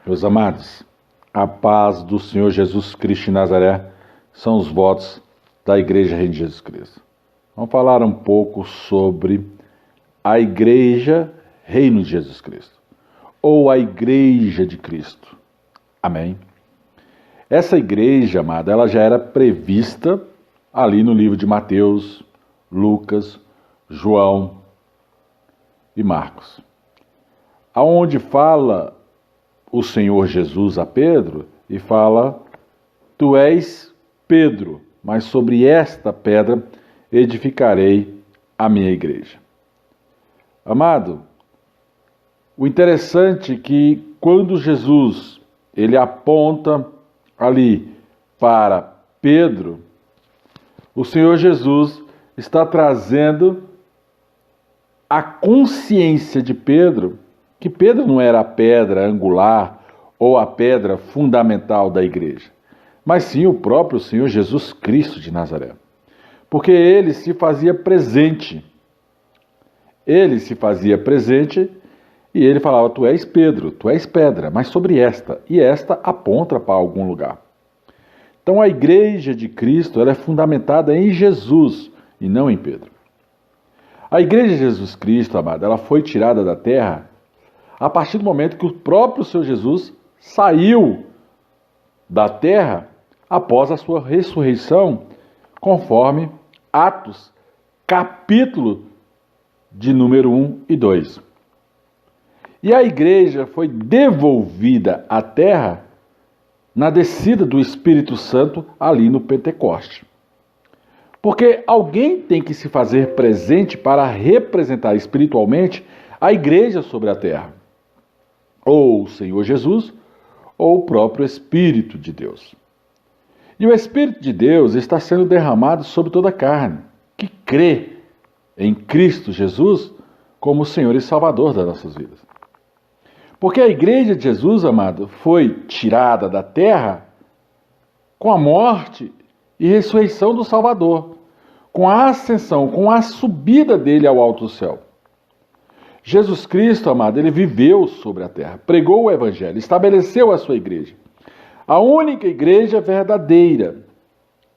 Meus amados, a paz do Senhor Jesus Cristo de Nazaré são os votos da Igreja Reino de Jesus Cristo. Vamos falar um pouco sobre a Igreja Reino de Jesus Cristo, ou a Igreja de Cristo. Amém? Essa igreja, amada, ela já era prevista ali no livro de Mateus, Lucas, João e Marcos, aonde fala o Senhor Jesus a Pedro e fala: tu és Pedro, mas sobre esta pedra edificarei a minha igreja. Amado, o interessante é que quando Jesus ele aponta ali para Pedro, o Senhor Jesus está trazendo a consciência de Pedro que Pedro não era a pedra angular ou a pedra fundamental da igreja, mas sim o próprio Senhor Jesus Cristo de Nazaré. Porque ele se fazia presente. Ele se fazia presente e ele falava: tu és Pedro, tu és pedra, mas sobre esta, e esta aponta para algum lugar. Então a igreja de Cristo ela é fundamentada em Jesus e não em Pedro. A igreja de Jesus Cristo, amada, ela foi tirada da terra a partir do momento que o próprio Senhor Jesus saiu da terra após a sua ressurreição, conforme Atos, capítulo de número 1 e 2. E a igreja foi devolvida à terra na descida do Espírito Santo ali no Pentecoste. Porque alguém tem que se fazer presente para representar espiritualmente a igreja sobre a terra. Ou o Senhor Jesus, ou o próprio Espírito de Deus. E o Espírito de Deus está sendo derramado sobre toda a carne, que crê em Cristo Jesus como Senhor e Salvador das nossas vidas. Porque a igreja de Jesus, amado, foi tirada da terra com a morte e ressurreição do Salvador, com a ascensão, com a subida dele ao alto céu. Jesus Cristo, amado, ele viveu sobre a terra, pregou o Evangelho, estabeleceu a sua igreja. A única igreja verdadeira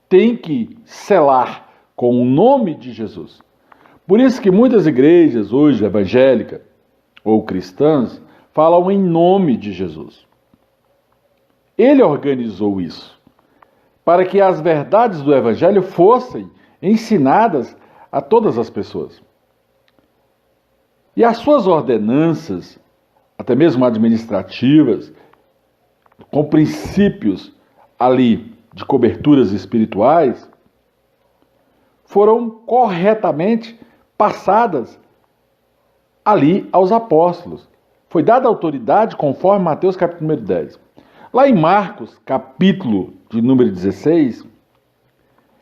tem que selar com o nome de Jesus. Por isso que muitas igrejas hoje evangélicas ou cristãs falam em nome de Jesus. Ele organizou isso para que as verdades do Evangelho fossem ensinadas a todas as pessoas. E as suas ordenanças, até mesmo administrativas, com princípios ali de coberturas espirituais, foram corretamente passadas ali aos apóstolos. Foi dada autoridade conforme Mateus capítulo número 10. Lá em Marcos, capítulo de número 16,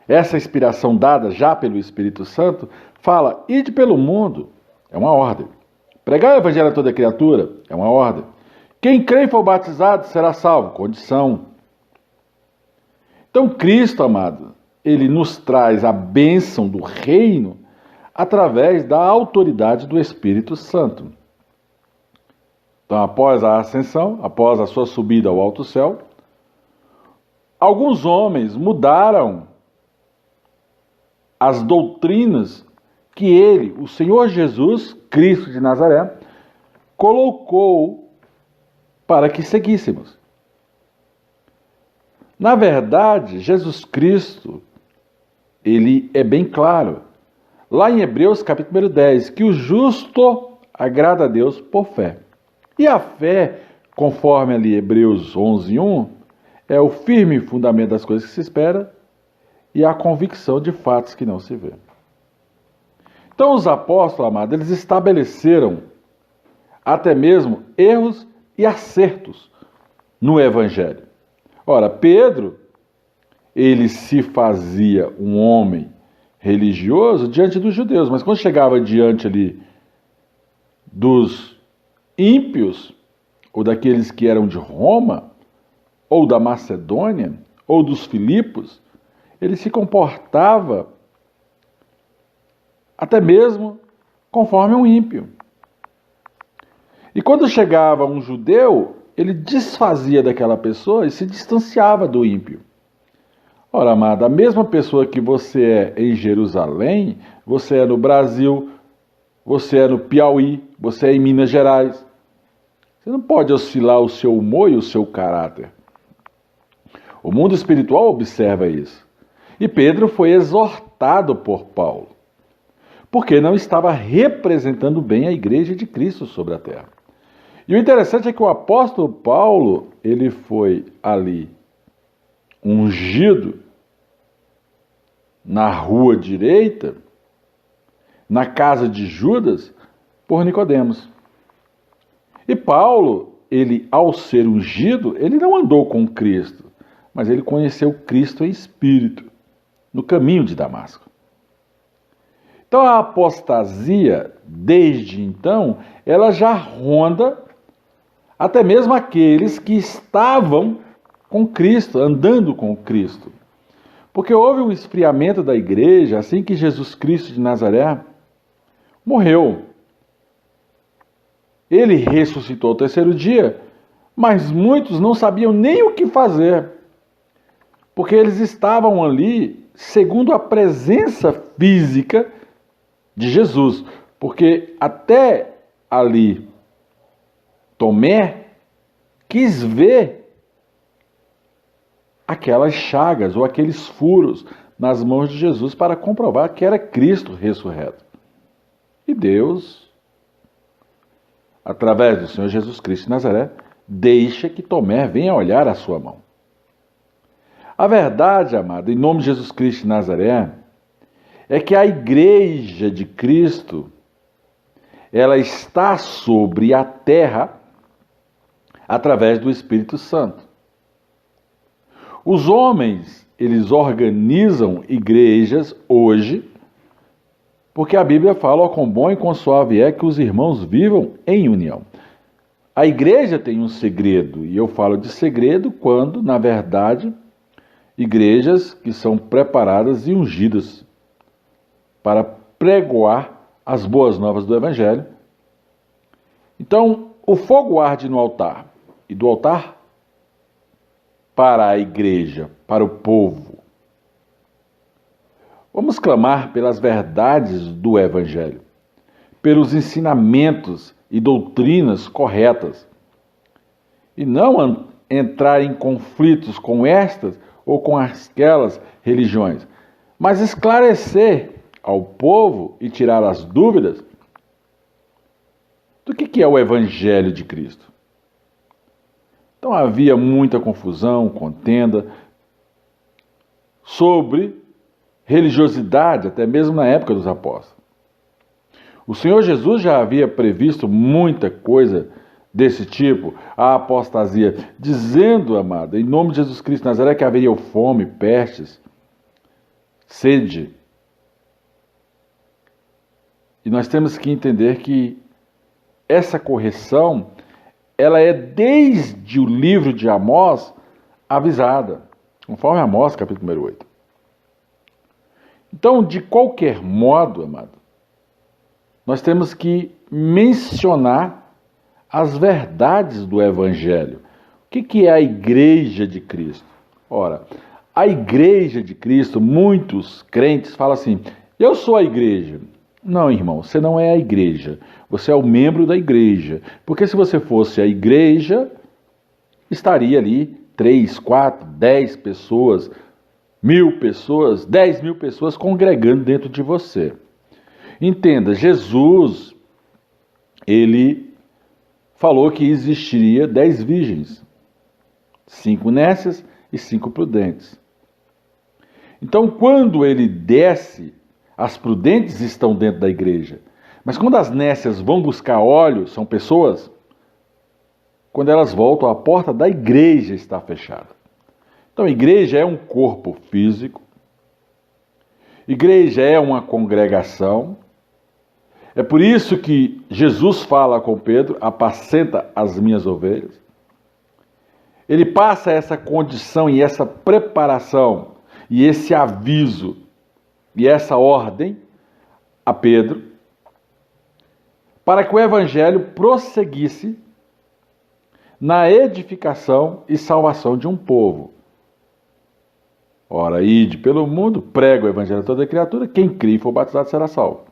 essa inspiração dada já pelo Espírito Santo, fala: ide pelo mundo. É uma ordem. Pregar o evangelho a toda criatura é uma ordem. Quem crê e for batizado será salvo. Condição. Então Cristo, amado, ele nos traz a bênção do reino através da autoridade do Espírito Santo. Então, após a ascensão, após a sua subida ao alto céu, alguns homens mudaram as doutrinas que ele, o Senhor Jesus Cristo de Nazaré, colocou para que seguíssemos. Na verdade, Jesus Cristo, ele é bem claro, lá em Hebreus capítulo 10, que o justo agrada a Deus por fé. E a fé, conforme ali Hebreus 11:1, é o firme fundamento das coisas que se espera e a convicção de fatos que não se vê. Então os apóstolos, amados, eles estabeleceram até mesmo erros e acertos no Evangelho. Ora, Pedro, ele se fazia um homem religioso diante dos judeus, mas quando chegava diante ali dos ímpios, ou daqueles que eram de Roma, ou da Macedônia, ou dos Filipos, ele se comportava até mesmo conforme um ímpio. E quando chegava um judeu, ele desfazia daquela pessoa e se distanciava do ímpio. Ora, amado, a mesma pessoa que você é em Jerusalém, você é no Brasil, você é no Piauí, você é em Minas Gerais. Você não pode oscilar o seu humor e o seu caráter. O mundo espiritual observa isso. E Pedro foi exortado por Paulo, porque não estava representando bem a igreja de Cristo sobre a terra. E o interessante é que o apóstolo Paulo, ele foi ali ungido na rua direita, na casa de Judas, por Nicodemos. E Paulo, ele, ao ser ungido, ele não andou com Cristo, mas ele conheceu Cristo em espírito, no caminho de Damasco. Então a apostasia, desde então, ela já ronda até mesmo aqueles que estavam com Cristo, andando com Cristo. Porque houve um esfriamento da igreja assim que Jesus Cristo de Nazaré morreu. Ele ressuscitou ao terceiro dia, mas muitos não sabiam nem o que fazer, porque eles estavam ali segundo a presença física de Jesus. Porque até ali, Tomé quis ver aquelas chagas ou aqueles furos nas mãos de Jesus para comprovar que era Cristo ressurreto. E Deus, através do Senhor Jesus Cristo de Nazaré, deixa que Tomé venha olhar a sua mão. A verdade, amado, em nome de Jesus Cristo de Nazaré, é que a igreja de Cristo, ela está sobre a terra através do Espírito Santo. Os homens, eles organizam igrejas hoje, porque a Bíblia fala, ó, quão bom e quão suave é que os irmãos vivam em união. A igreja tem um segredo, e eu falo de segredo quando, na verdade, igrejas que são preparadas e ungidas para pregoar as boas novas do Evangelho. Então, o fogo arde no altar, e do altar para a igreja, para o povo. Vamos clamar pelas verdades do Evangelho, pelos ensinamentos e doutrinas corretas, e não entrar em conflitos com estas ou com aquelas religiões, mas esclarecer ao povo e tirar as dúvidas do que é o Evangelho de Cristo. Então havia muita confusão, contenda sobre religiosidade, até mesmo na época dos apóstolos. O Senhor Jesus já havia previsto muita coisa desse tipo, a apostasia, dizendo, amado, em nome de Jesus Cristo de Nazaré, que haveria fome, pestes, sede. E nós temos que entender que essa correção, ela é desde o livro de Amós avisada, conforme Amós, capítulo número 8. Então, de qualquer modo, amado, nós temos que mencionar as verdades do Evangelho. O que é a igreja de Cristo? Ora, a igreja de Cristo, muitos crentes falam assim, eu sou a igreja. Não, irmão, você não é a igreja. Você é o membro da igreja. Porque se você fosse a igreja, estaria ali 3, 4, 10 pessoas, 1.000 pessoas, 10.000 pessoas congregando dentro de você. Entenda, Jesus, ele falou que existiria 10 virgens, 5 nécias e 5 prudentes. Então, quando ele desce, as prudentes estão dentro da igreja. Mas quando as nécias vão buscar óleo, são pessoas, quando elas voltam, a porta da igreja está fechada. Então, a igreja é um corpo físico, igreja é uma congregação. É por isso que Jesus fala com Pedro, apacenta as minhas ovelhas. Ele passa essa condição e essa preparação e esse aviso e essa ordem a Pedro, para que o evangelho prosseguisse na edificação e salvação de um povo. Ora, ide pelo mundo, prega o evangelho a toda criatura, quem crê e for batizado será salvo.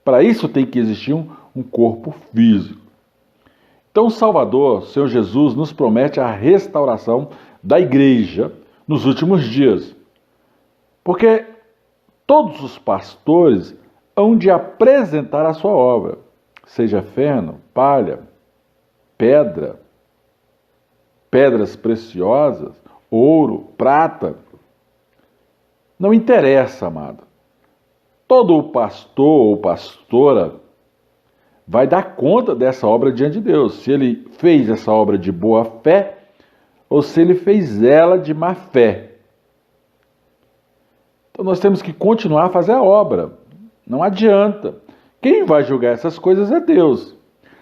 Para isso tem que existir um corpo físico. Então o Salvador, Senhor Jesus, nos promete a restauração da igreja nos últimos dias. Porque todos os pastores hão de apresentar a sua obra, seja feno, palha, pedra, pedras preciosas, ouro, prata. Não interessa, amado. Todo o pastor ou pastora vai dar conta dessa obra diante de Deus. Se ele fez essa obra de boa fé ou se ele fez ela de má fé. Então nós temos que continuar a fazer a obra. Não adianta. Quem vai julgar essas coisas é Deus.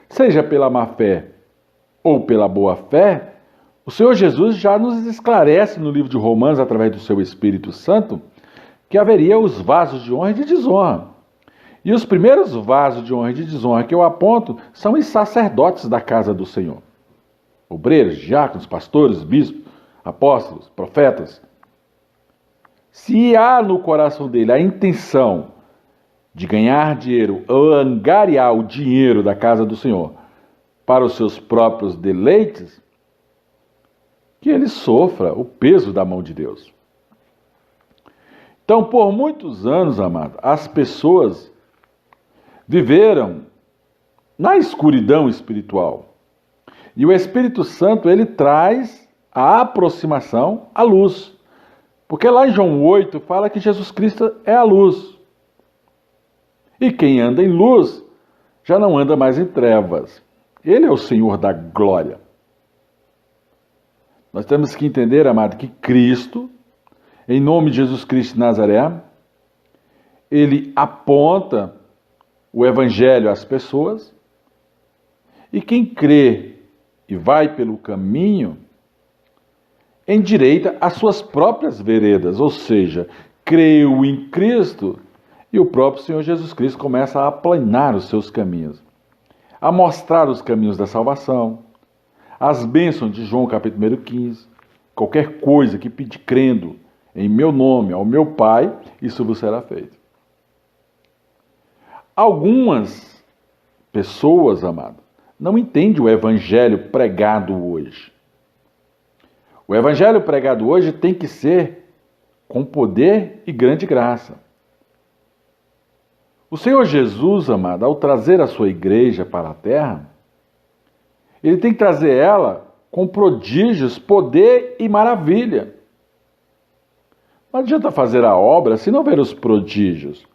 Seja pela má fé ou pela boa fé, o Senhor Jesus já nos esclarece no livro de Romanos, através do seu Espírito Santo, que haveria os vasos de honra e de desonra. E os primeiros vasos de honra e de desonra que eu aponto são os sacerdotes da casa do Senhor. Obreiros, diáconos, pastores, bispos, apóstolos, profetas. Se há no coração dele a intenção de ganhar dinheiro ou angariar o dinheiro da casa do Senhor para os seus próprios deleites, que ele sofra o peso da mão de Deus. Então, por muitos anos, amado, as pessoas viveram na escuridão espiritual. E o Espírito Santo, ele traz a aproximação à luz. Porque lá em João 8 fala que Jesus Cristo é a luz. E quem anda em luz já não anda mais em trevas. Ele é o Senhor da glória. Nós temos que entender, amado, que Cristo, em nome de Jesus Cristo de Nazaré, ele aponta o Evangelho às pessoas, e quem crê e vai pelo caminho, endireita as suas próprias veredas, ou seja, creu em Cristo, e o próprio Senhor Jesus Cristo começa a aplanar os seus caminhos, a mostrar os caminhos da salvação, as bênçãos de João capítulo 15, qualquer coisa que pedir crendo em meu nome ao meu Pai, isso vos será feito. Algumas pessoas, amado, não entendem o evangelho pregado hoje. O evangelho pregado hoje tem que ser com poder e grande graça. O Senhor Jesus, amado, ao trazer a sua igreja para a terra, ele tem que trazer ela com prodígios, poder e maravilha. Não adianta fazer a obra se não ver os prodígios.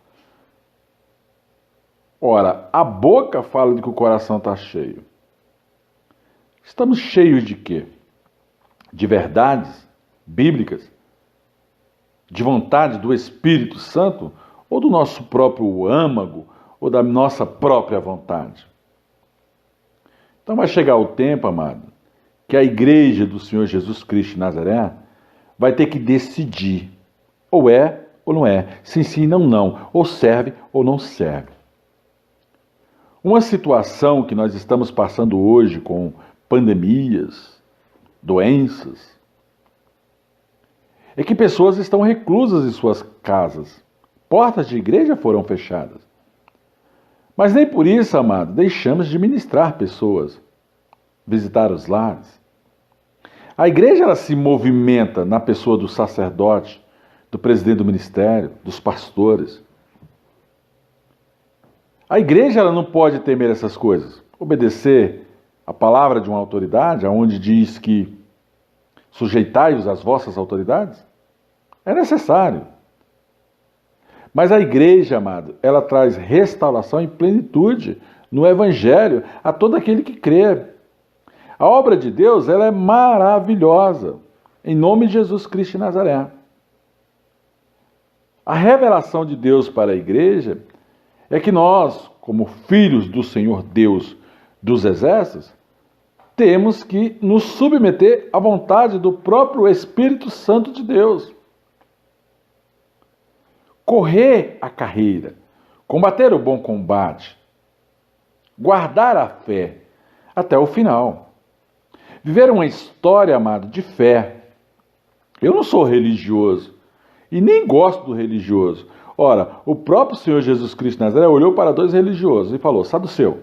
Ora, a boca fala de que o coração está cheio. Estamos cheios de quê? De verdades bíblicas? De vontade do Espírito Santo? Ou do nosso próprio âmago? Ou da nossa própria vontade? Então vai chegar o tempo, amado, que a igreja do Senhor Jesus Cristo de Nazaré vai ter que decidir. Ou é ou não é. Sim, sim, não, não. Ou serve ou não serve. Uma situação que nós estamos passando hoje com pandemias, doenças, é que pessoas estão reclusas em suas casas. Portas de igreja foram fechadas. Mas nem por isso, amado, deixamos de ministrar pessoas, visitar os lares. A igreja ela se movimenta na pessoa do sacerdote, do presidente do ministério, dos pastores. A igreja ela não pode temer essas coisas. Obedecer a palavra de uma autoridade, onde diz que sujeitai-vos às vossas autoridades, é necessário. Mas a igreja, amado, ela traz restauração e plenitude no Evangelho a todo aquele que crê. A obra de Deus ela é maravilhosa, em nome de Jesus Cristo de Nazaré. A revelação de Deus para a igreja é que nós, como filhos do Senhor Deus dos exércitos, temos que nos submeter à vontade do próprio Espírito Santo de Deus. Correr a carreira, combater o bom combate, guardar a fé até o final. Viver uma história, amado, de fé. Eu não sou religioso e nem gosto do religioso. Ora, o próprio Senhor Jesus Cristo de Nazaré olhou para dois religiosos e falou: saduceu.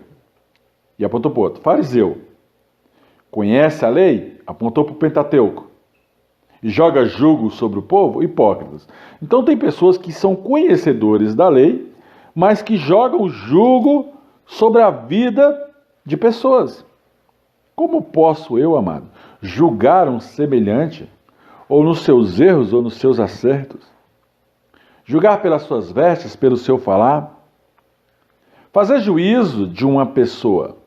E apontou para o outro: fariseu. Conhece a lei? Apontou para o Pentateuco. E joga jugo sobre o povo? Hipócritas. Então tem pessoas que são conhecedores da lei, mas que jogam jugo sobre a vida de pessoas. Como posso eu, amado, julgar um semelhante, ou nos seus erros, ou nos seus acertos? Julgar pelas suas vestes, pelo seu falar? Fazer juízo de uma pessoa,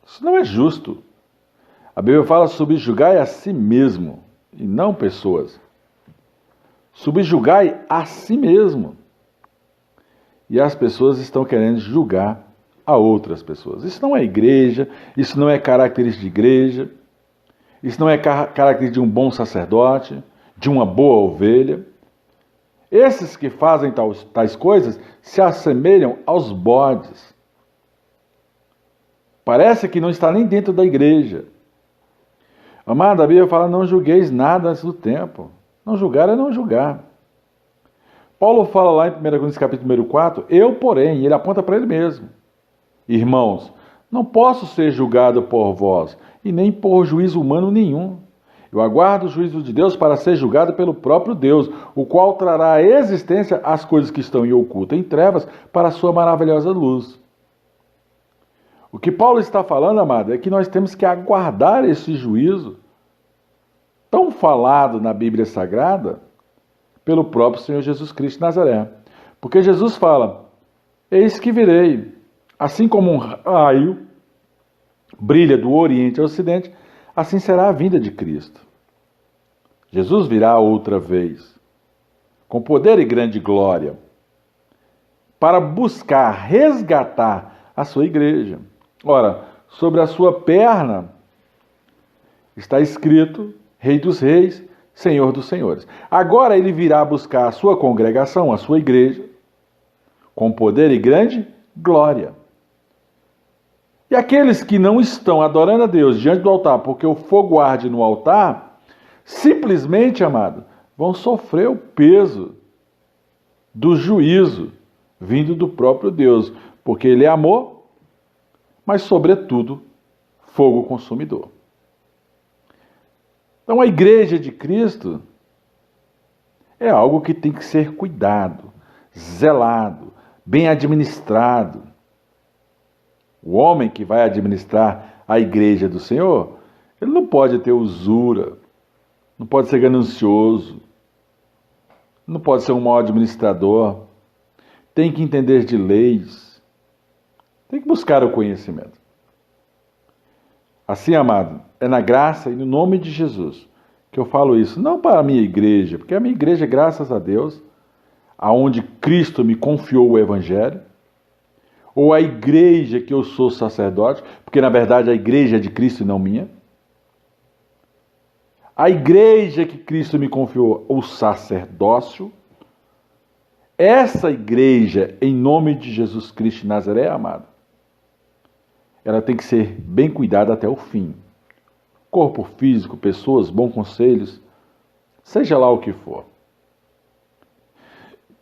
isso não é justo. A Bíblia fala: subjugai a si mesmo, e não pessoas. Subjugai a si mesmo. E as pessoas estão querendo julgar a outras pessoas. Isso não é igreja, isso não é característica de igreja, isso não é característica de um bom sacerdote, de uma boa ovelha. Esses que fazem tais coisas se assemelham aos bodes. Parece que não está nem dentro da igreja. Amado, a Bíblia fala: não julgueis nada antes do tempo. Não julgar é não julgar. Paulo fala lá em 1 Coríntios capítulo número 4, eu, porém, ele aponta para ele mesmo. Irmãos, não posso ser julgado por vós, e nem por juízo humano nenhum. Eu aguardo o juízo de Deus para ser julgado pelo próprio Deus, o qual trará à existência as coisas que estão em oculto, em trevas, para a sua maravilhosa luz. O que Paulo está falando, amado, é que nós temos que aguardar esse juízo, tão falado na Bíblia Sagrada, pelo próprio Senhor Jesus Cristo de Nazaré. Porque Jesus fala: eis que virei, assim como um raio brilha do Oriente ao Ocidente, assim será a vinda de Cristo. Jesus virá outra vez, com poder e grande glória, para buscar, resgatar a sua igreja. Ora, sobre a sua perna está escrito: Rei dos Reis, Senhor dos Senhores. Agora ele virá buscar a sua congregação, a sua igreja, com poder e grande glória. E aqueles que não estão adorando a Deus diante do altar, porque o fogo arde no altar, simplesmente, amado, vão sofrer o peso do juízo vindo do próprio Deus, porque ele é amor, mas, sobretudo, fogo consumidor. Então, a igreja de Cristo é algo que tem que ser cuidado, zelado, bem administrado. O homem que vai administrar a igreja do Senhor, ele não pode ter usura, não pode ser ganancioso, não pode ser um mau administrador, tem que entender de leis, tem que buscar o conhecimento. Assim, amado, é na graça e no nome de Jesus que eu falo isso, não para a minha igreja, porque a minha igreja, graças a Deus, aonde Cristo me confiou o Evangelho, ou a igreja que eu sou sacerdote, porque na verdade a igreja é de Cristo e não minha. A igreja que Cristo me confiou o sacerdócio, essa igreja, em nome de Jesus Cristo de Nazaré, amado, ela tem que ser bem cuidada até o fim. Corpo físico, pessoas, bons conselhos, seja lá o que for.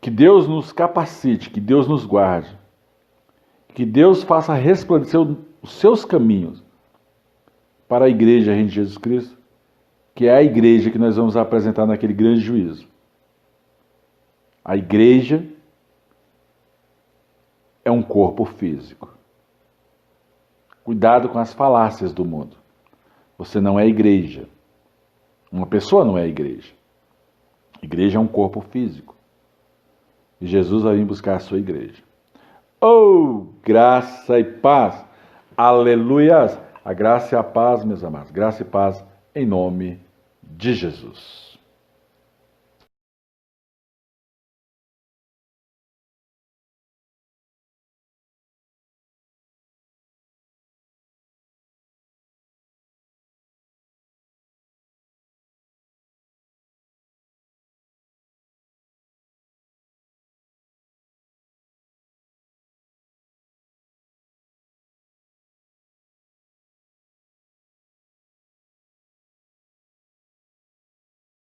Que Deus nos capacite, que Deus nos guarde, que Deus faça resplandecer os seus caminhos para a igreja de Jesus Cristo, que é a igreja que nós vamos apresentar naquele grande juízo. A igreja é um corpo físico. Cuidado com as falácias do mundo. Você não é igreja. Uma pessoa não é igreja. Igreja é um corpo físico. E Jesus vai vir buscar a sua igreja. Oh, graça e paz. Aleluias. A graça e a paz, meus amados. Graça e paz em nome de Jesus.